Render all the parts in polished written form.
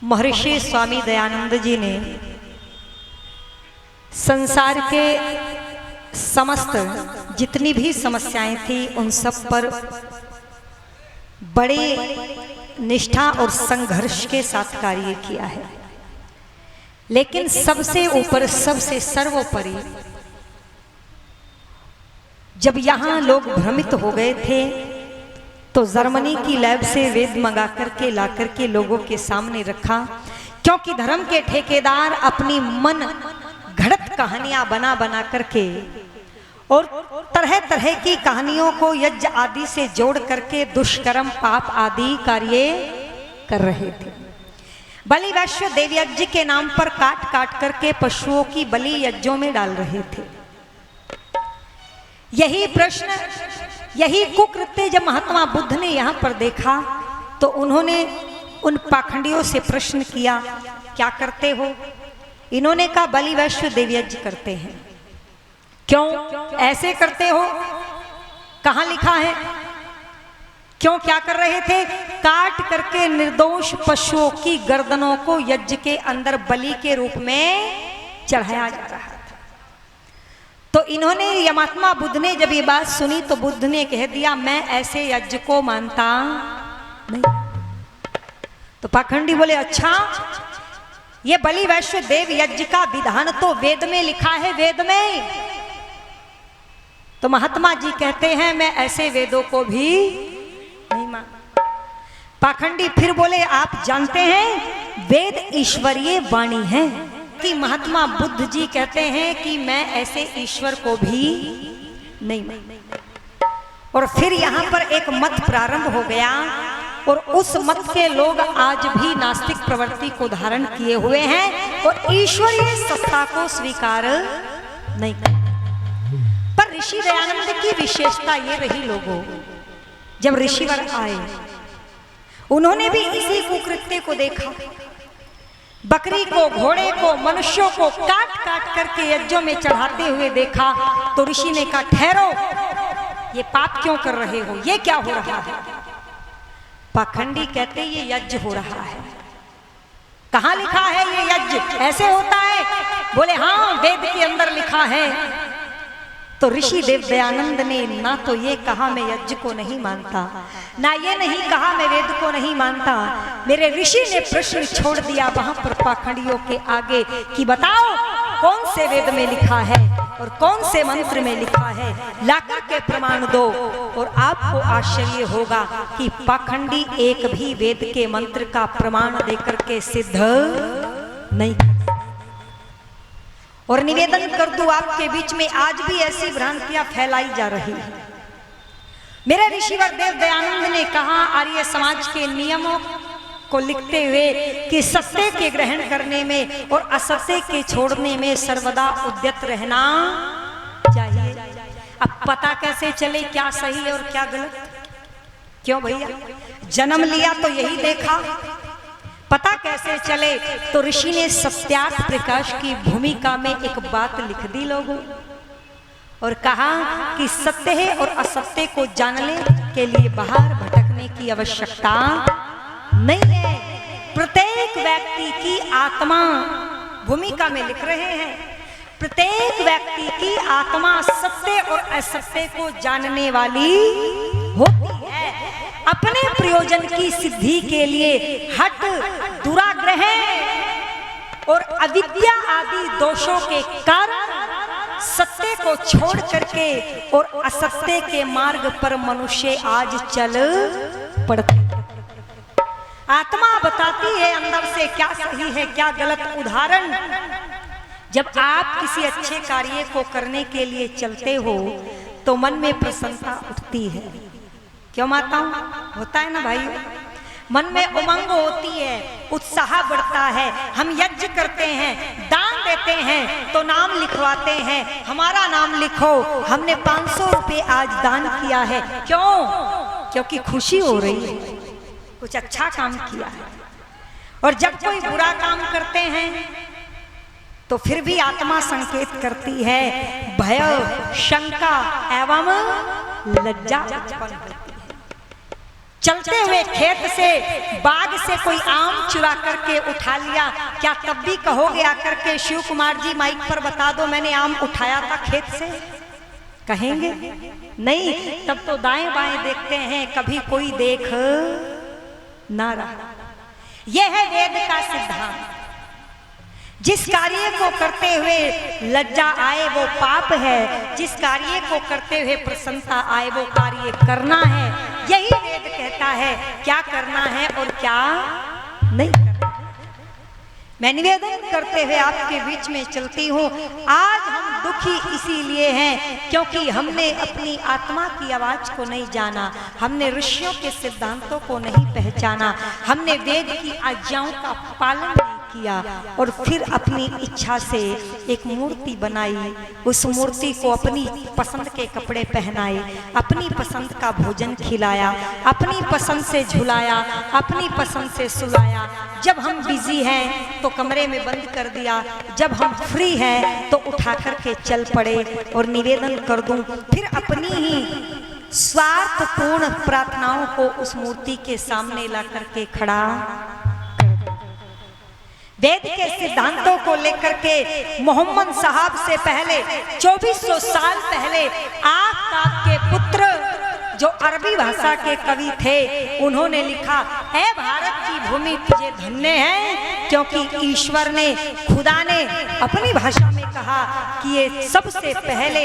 महर्षि स्वामी दयानंद जी ने संसार के समस्त जितनी भी समस्याएं थी उन सब पर बड़े निष्ठा और संघर्ष के साथ कार्य किया है। लेकिन सबसे ऊपर, सबसे सर्वोपरि, जब यहाँ लोग भ्रमित हो गए थे तो जर्मनी की लैब से वेद मंगा करके ला करके लोगों के सामने रखा, क्योंकि धर्म के ठेकेदार अपनी मन घड़त कहानियां बना बना करके और तरह तरह की कहानियों को यज्ञ आदि से जोड़ करके दुष्कर्म पाप आदि कार्य कर रहे थे। बलि वैश्य देव यज्ञ के नाम पर काट काट करके पशुओं की बलि यज्ञों में डाल रहे थे। यही प्रश्न, यही कुकृत्य जब महात्मा बुद्ध ने यहाँ पर देखा तो उन्होंने उन पाखंडियों से प्रश्न किया, क्या करते हो? इन्होंने कहा बलि वैश्य देव यज्ञ करते हैं। क्यों ऐसे करते हो? कहाँ लिखा है? क्यों क्या कर रहे थे? काट करके निर्दोष पशुओं की गर्दनों को यज्ञ के अंदर बलि के रूप में चढ़ाया जा रहा था। तो इन्होंने, महात्मा बुद्ध ने जब ये बात सुनी तो बुद्ध ने कह दिया, मैं ऐसे यज्ञ को मानता नहीं। तो पाखंडी बोले, अच्छा, ये बलि वैश्य देव यज्ञ का विधान तो वेद में लिखा है, वेद में। तो महात्मा जी कहते हैं, मैं ऐसे वेदों को भी नहीं मानता। पाखंडी फिर बोले, आप जानते हैं वेद ईश्वरीय वाणी है। कि महात्मा बुद्ध जी कहते हैं कि मैं ऐसे ईश्वर को भी नहीं मानता। और फिर यहाँ पर एक मत प्रारंभ हो गया और उस मत के लोग आज भी नास्तिक प्रवृत्ति को धारण किए हुए हैं और ईश्वरीय सत्ता को स्वीकार नहीं करते। पर ऋषि दयानंद की विशेषता ये रही, लोगों, जब ऋषिवर आए उन्होंने भी इसी कुकृत्य को देखा। बकरी को, घोड़े को, मनुष्यों को काट काट करके यज्ञों में चढ़ाते हुए देखा तो ऋषि ने कहा, ठहरो, ये पाप क्यों कर रहे हो? ये क्या हो रहा है? पाखंडी कहते ये यज्ञ हो रहा है। कहाँ लिखा है ये यज्ञ ऐसे होता है? बोले हाँ, वेद के अंदर लिखा है। तो ऋषि देव दयानंद ने ना तो ये कहा मैं यज्ञ को नहीं मानता, ना ये नहीं कहा मैं वेद को नहीं मानता। मेरे ऋषि ने प्रश्न छोड़ दिया वहां पर पाखंडियों के आगे कि बताओ कौन से वेद में लिखा है और कौन से मंत्र में लिखा है, लाकर के प्रमाण दो। और आपको आश्चर्य होगा कि पाखंडी एक भी वेद के मंत्र का प्रमाण देकर के सिद्ध नहीं। और निवेदन कर दूं आपके बीच में, आज भी ऐसी भ्रांतियां फैलाई जा रही है। मेरे ऋषिवर देव दयानंद ने कहा आर्य समाज के नियमों को लिखते हुए कि सत्य के ग्रहण करने में और असत्य के छोड़ने में सर्वदा उद्यत रहना चाहिए। अब पता कैसे चले क्या सही है और क्या गलत? क्यों भैया, जन्म लिया तो यही देखा, पता कैसे चले? तो ऋषि ने सत्यार्थ प्रकाश की भूमिका में एक बात लिख दी लोगों और कहा कि सत्य है और असत्य को जानने के लिए बाहर भटकने की आवश्यकता नहीं है। प्रत्येक व्यक्ति की आत्मा, भूमिका में लिख रहे हैं, प्रत्येक व्यक्ति की आत्मा सत्य और असत्य को जानने वाली होती है। अपने प्रयोजन की सिद्धि के लिए हठ, दुराग्रह और अविद्या आदि दोषों के कारण सत्य को छोड़ करके और असत्य के मार्ग पर मनुष्य आज चल पड़ते। आत्मा बताती है अंदर से क्या सही है क्या गलत। उदाहरण, जब आप किसी अच्छे कार्य को करने के लिए चलते हो तो मन में प्रसन्नता उठती है। क्यों माताओं? होता है ना भाई, मन में उमंग होती है, उत्साह बढ़ता है। हम यज्ञ करते हैं, दान देते हैं तो नाम लिखवाते हैं, हमारा नाम लिखो, हमने 500 रुपये आज दान किया है। क्यों? क्योंकि खुशी हो रही है, कुछ अच्छा काम किया है। और जब कोई बुरा काम करते हैं तो फिर भी आत्मा संकेत करती है, भय, शंका एवं लज्जा उत्पन्न होती है। चलते हुए खेत से बाग से कोई आम चुरा करके उठा लिया, क्या तब भी कहोगे आकर के शिव कुमार जी माइक पर बता दो मैंने आम उठाया था खेत से? कहेंगे नहीं। तब तो दाएं बाएं देखते हैं, कभी कोई देख ना रहा। यह है वेद का सिद्धांत। जिस कार्य को करते हुए लज्जा आए वो पाप है, जिस कार्य को करते हुए प्रसन्नता आए वो कार्य करना है। यही वेद कहता है क्या करना है और क्या नहीं करना। मैं निवेदन करते हुए आपके बीच में चलती हूँ। आज हम दुखी इसीलिए हैं क्योंकि हमने अपनी आत्मा की आवाज को नहीं जाना, हमने ऋषियों के सिद्धांतों को नहीं पहचाना, हमने वेद की आज्ञाओं का पालन नहीं किया और फिर अपनी इच्छा से एक मूर्ति बनाई। उस मूर्ति को अपनी पसंद के कपड़े पहनाए, अपनी पसंद का भोजन खिलाया, अपनी पसंद से झुलाया, अपनी पसंद से सुलाया। जब हम बिजी हैं तो कमरे में बंद कर दिया, जब हम फ्री हैं तो उठा करके चल पड़े। और निवेदन कर दूं फिर अपनी ही स्वार्थपूर्ण प्रार्थनाओं को उस मूर्ति के सामने ला करके खड़ा। वेद के सिद्धांतों को लेकर के मोहम्मद साहब से पहले 2400 साल पहले आफ्ताब के पुत्र जो अरबी भाषा के कवि थे उन्होंने लिखा, ऐ भारत की भूमि तुझे धन्य है, क्योंकि ईश्वर ने खुदा ने अपनी भाषा में कहा कि ये सबसे पहले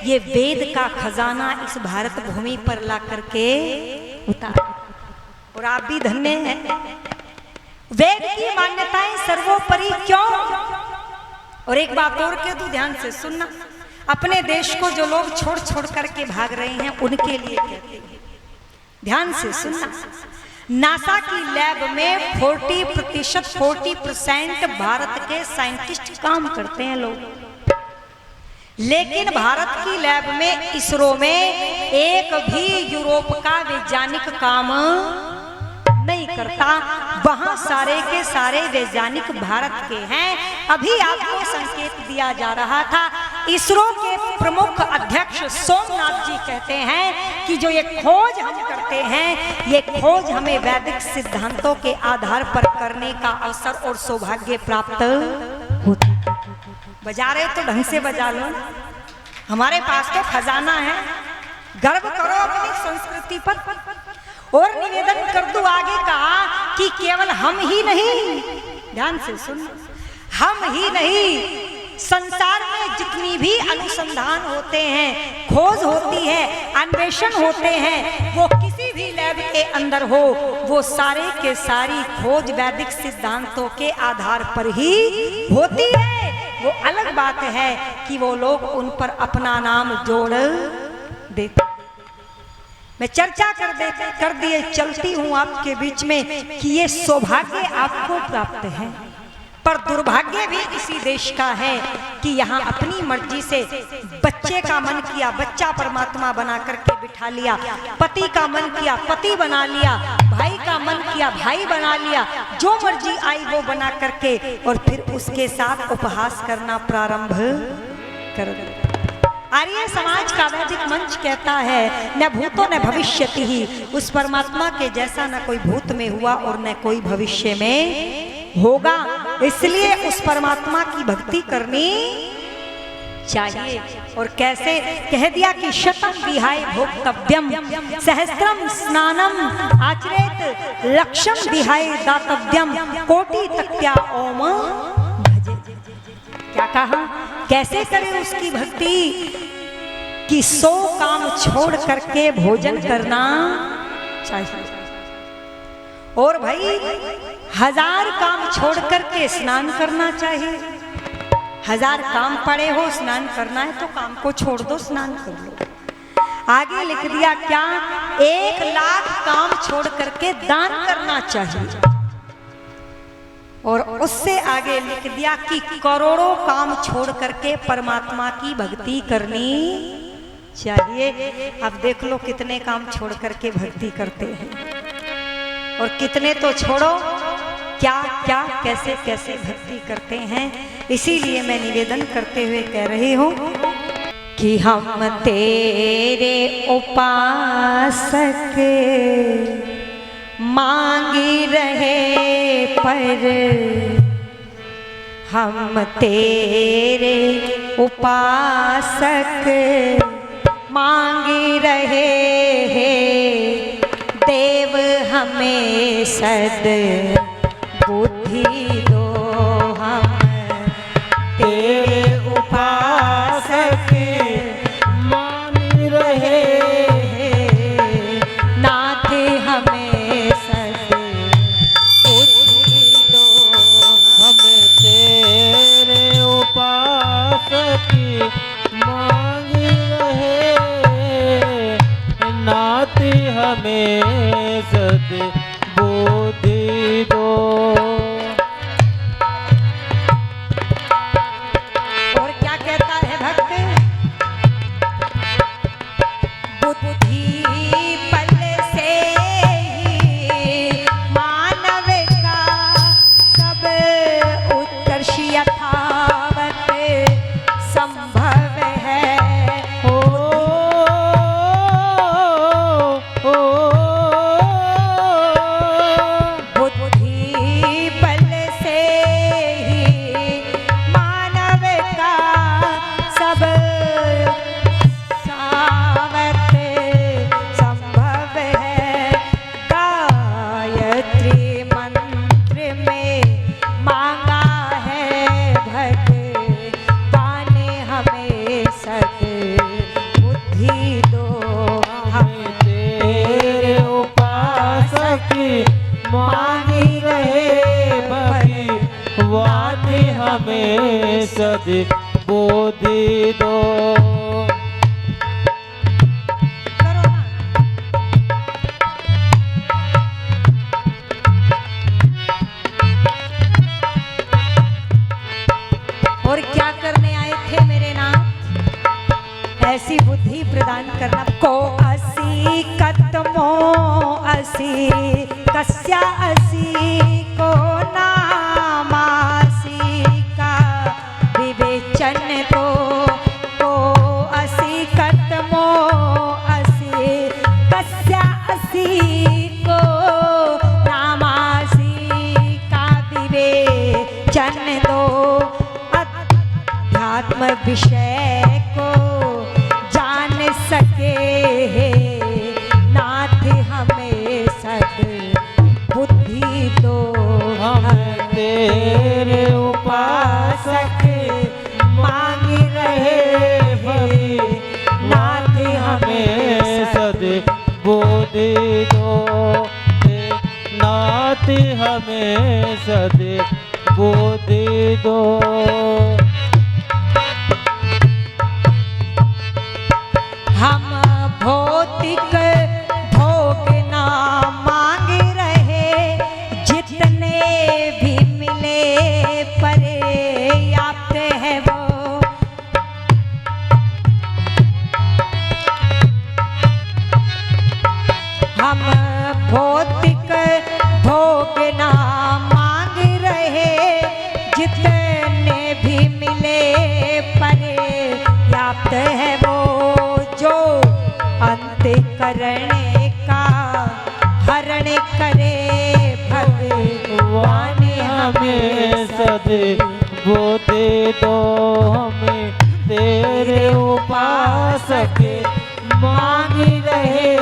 ये वेद का खजाना इस भारत भूमि पर ला करके उतारा। और आप भी धन्य हैं। वेद की मान्यताएं सर्वोपरि क्यों? और एक बात और कह दूं, ध्यान से सुनना। अपने देश को जो लोग छोड़ छोड़ करके भाग रहे हैं उनके लिए कहते हैं, ध्यान से सुनना। नासा की लैब में 40% भारत के साइंटिस्ट काम करते हैं लोग, लेकिन भारत की लैब में इसरो में एक भी यूरोप का वैज्ञानिक काम नहीं करता। वहां सारे के सारे वैज्ञानिक भारत के हैं। अभी आपको संकेत दिया जा रहा था, इसरो के प्रमुख अध्यक्ष सोमनाथ जी कहते हैं कि जो ये खोज हम करते हैं, ये खोज हमें वैदिक सिद्धांतों के आधार पर करने का अवसर और सौभाग्य प्राप्त होता। बजा रहे तो ढंग से बजा लो, हमारे पास तो खजाना है, गर्व करो अपनी संस्कृति पर। और निवेदन कर दूं आगे कहा कि केवल हम ही नहीं, ध्यान से सुन, हम ही नहीं, संसार में जितनी भी अनुसंधान होते हैं, खोज होती है, अन्वेषण होते हैं, वो किसी भी लैब के अंदर हो, वो सारे के सारी खोज वैदिक सिद्धांतों के आधार पर ही होती है। वो अलग बात है कि वो लोग उन पर अपना नाम जोड़ देते। मैं चर्चा कर दिए चलती हूँ आपके बीच में कि ये सौभाग्य आपको प्राप्त है, पर दुर्भाग्य भी इसी देश का है कि यहाँ अपनी मर्जी से बच्चे का मन किया बच्चा परमात्मा बना करके बिठा लिया, पति का मन किया पति बना लिया, भाई का मन किया भाई बना लिया, जो मर्जी आई वो बना करके, और फिर उसके साथ उपहास करना प्रारंभ कर दिया। आर्य समाज का वैदिक मंच कहता है न भूतो न भविष्यति ही, उस परमात्मा के जैसा न कोई भूत में हुआ और न कोई भविष्य में होगा। इसलिए उस परमात्मा की भक्ति करनी चाहिए। और कैसे कह दिया कि शतम विहाय भोक्तव्यम सहस्त्रम स्नानम आचरेत लक्षम विहाय दातव्यम कोटि तक्त्या ओम भजे। क्या कहा, कैसे करें उसकी भक्ति कि 100 काम छोड़ करके भोजन करना चाहिए, और भाई 1000 काम छोड़ करके स्नान करना चाहिए। 1000 काम पड़े हो, स्नान करना है तो काम को छोड़ दो, स्नान कर लो। आगे लिख दिया क्या, 1 लाख काम छोड़ करके दान करना चाहिए, और उससे आगे लिख दिया कि करोड़ों काम छोड़ करके परमात्मा की भक्ति करनी चाहिए। अब देख लो कितने काम छोड़ करके भक्ति करते हैं, और कितने तो छोड़ो क्या क्या कैसे कैसे भक्ति करते हैं। इसीलिए मैं निवेदन करते हुए कह रही हूँ कि हम तेरे उपासक मांगी रहे पर हम तेरे उपासक मांगी रहे हैं देव हमें सद बुद्धि दो हम तेरे उपासक मान रहे हैं नाथ हमें सद बुद्धि दो हम तेरे उपासक मांग रहे नाथ हमें सद बुद्धि दो। और क्या कहता है भक्त, बुद्धि बल से ही मानव का सब उत्कर्ष यथावत संभव है। बुद्धि बल से ही मानव का सब सावत संभव है। गायत्री मंत्र में मांगा है भगवान हमें सद बुद्धि दो हम तेरे उपासक मांग रहे भगवान हमें सद बुद्धि दो। करो ना। और क्या करने आए थे मेरे नाथ, ऐसी बुद्धि प्रदान करना। को असी कतमो असी कस्या असी को नामासी का विवेचन दो। को असी कतमो असी कस्या असी को नामासी का विवेचन दो। अध्यात्म विषय को जान सके नाथ हमें सद बुद्धि दो हम तेरे उपासक मांग रहे नाथ हमें सद बुद्धि दो। नाथ हमें सद बुद्धि दो। हम भौतिक भोग ना मांग रहे जितने भी मिले पर्याप्त है वो। हम भौतिक भोग ना मांग रहे जितने भी मिले पर्याप्त है वो। जो अंत करने का हरण करे भगवान हमें सद बुद्धि दो। हमें तेरे उपासक मांग रहे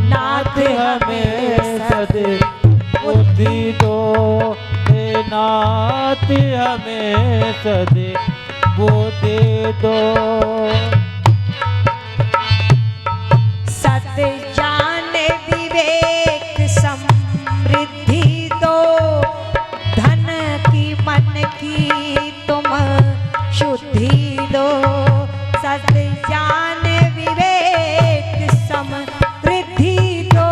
नाथ हमें सद बुद्धि दो। नाथ हमें सद बुद्धि दो। सत जान विवेक समृद्धि दो। धन की मन की तुम शुद्धि दो। सत जान विवेक समृद्धि दो।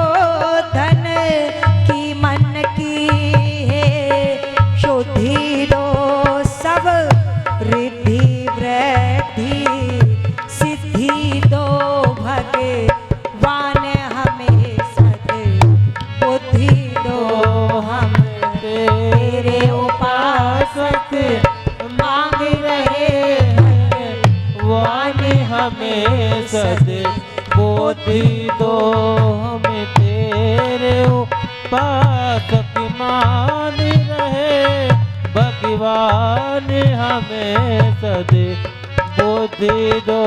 धन की मन की शुद्धि दो। सब रिद्धि वृद्धि सिद्धि दो भगवान हमें सद बुद्धि दो। हम तेरे उपासक मांग रहे भगवान हमें सद बुद्धि दो। हमें तेरे भगवान हमें सदे बुद्धि दो।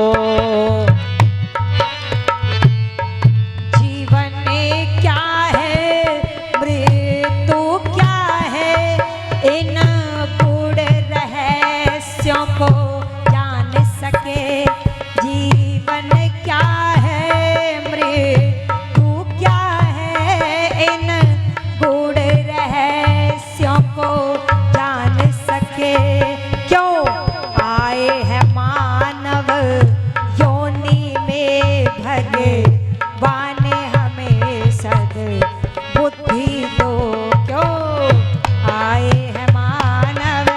जीवन क्या है मृत्यु क्या है, इन गूढ़ रहस्यों को जान सके। जीवन क्या है मृत्यु क्या है, इन गूढ़ रहस्यों को जान सके। क्यों आए हैं मानव योनि में, भगवान हमें सद बुद्धि दो। क्यों आए हैं मानव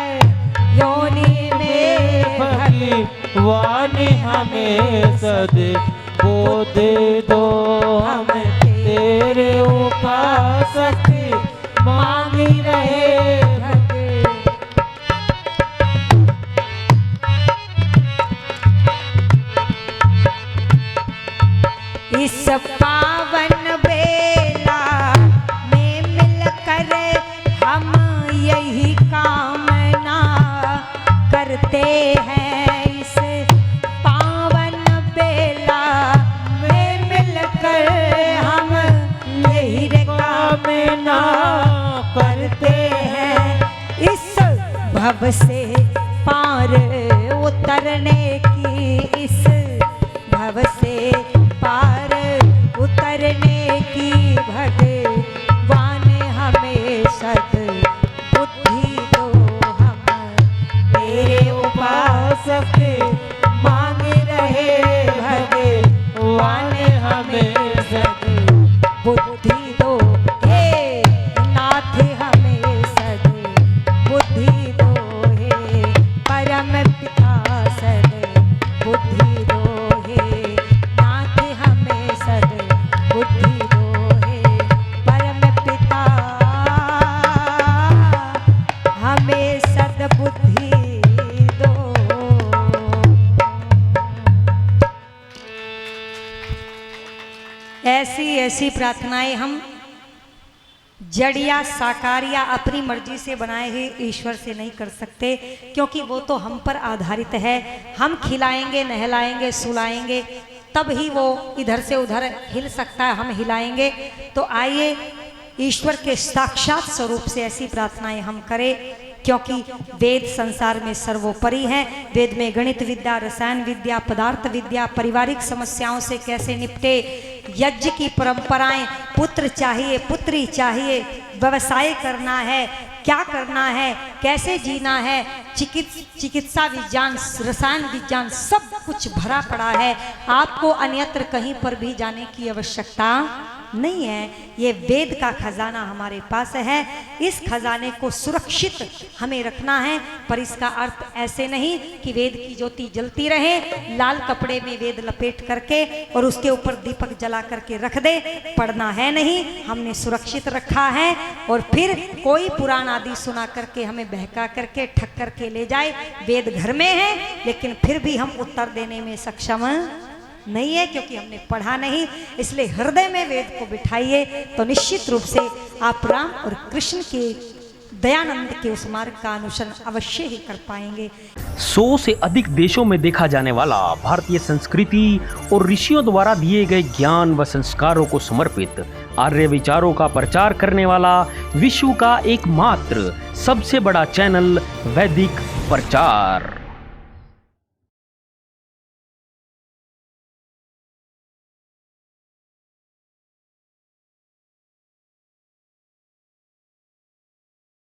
योनि में, भगवान हमें सदे बुद्धि दो। हम तेरे उपासक मांग रहे इस पावन बेला में मिलकर हम यही कामना करते हैं। इस पावन बेला में मिलकर हम यही कामना करते हैं। इस भव से पार उतरने की, इस भव से पार उतरने की, भगवान हमें सद बुद्धि दो। हम तेरे उपासक मांग रहे, भगवान हमें सद बुद्धि दो। हे नाथ हमें सद बुद्धि दो, हे परम पिता सद बुद्धि दो। हे नाथ हमें सद बुद्धि दो, हे परम पिता हमें सद बुद्धि दो। ऐसी ऐसी प्रार्थनाएं हम जड़ या साकार या अपनी मर्जी से बनाए हुए ईश्वर से नहीं कर सकते, क्योंकि वो तो हम पर आधारित है। हम खिलाएंगे, नहलाएंगे, सुलाएंगे, तब ही वो इधर से उधर हिल सकता है, हम हिलाएंगे। तो आइए ईश्वर के साक्षात स्वरूप से ऐसी प्रार्थनाएं हम करें, क्योंकि वेद संसार में सर्वोपरि हैं। वेद में गणित विद्या, रसायन विद्या, पदार्थ विद्या, पारिवारिक समस्याओं से कैसे निपटे, यज्ञ की परंपराएं, पुत्र चाहिए, पुत्री चाहिए, व्यवसाय करना है, क्या करना है, कैसे जीना है, चिकित्सा विज्ञान, रसायन विज्ञान, सब कुछ भरा पड़ा है। आपको अन्यत्र कहीं पर भी जाने की आवश्यकता नहीं है। ये वेद का खजाना हमारे पास है। इस खजाने को सुरक्षित हमें रखना है, पर इसका अर्थ ऐसे नहीं कि वेद की ज्योति जलती रहे, लाल कपड़े में वेद लपेट करके और उसके ऊपर दीपक जला करके रख दे, पढ़ना है नहीं। हमने सुरक्षित रखा है, और फिर कोई पुराण आदि सुना करके हमें बहका करके ठग करके ले जाए। वेद घर में है, लेकिन फिर भी हम उत्तर देने में सक्षम नहीं है, क्योंकि हमने पढ़ा नहीं। इसलिए हृदय में वेद को बिठाइए, तो निश्चित रूप से आप राम और कृष्ण के दयानंद के उस मार्ग का अनुसरण अवश्य ही कर पाएंगे। 100 से अधिक देशों में देखा जाने वाला भारतीय संस्कृति और ऋषियों द्वारा दिए गए ज्ञान व संस्कारों को समर्पित आर्य विचारों का प्रचार करने वाला विश्व का एकमात्र सबसे बड़ा चैनल वैदिक प्रचार।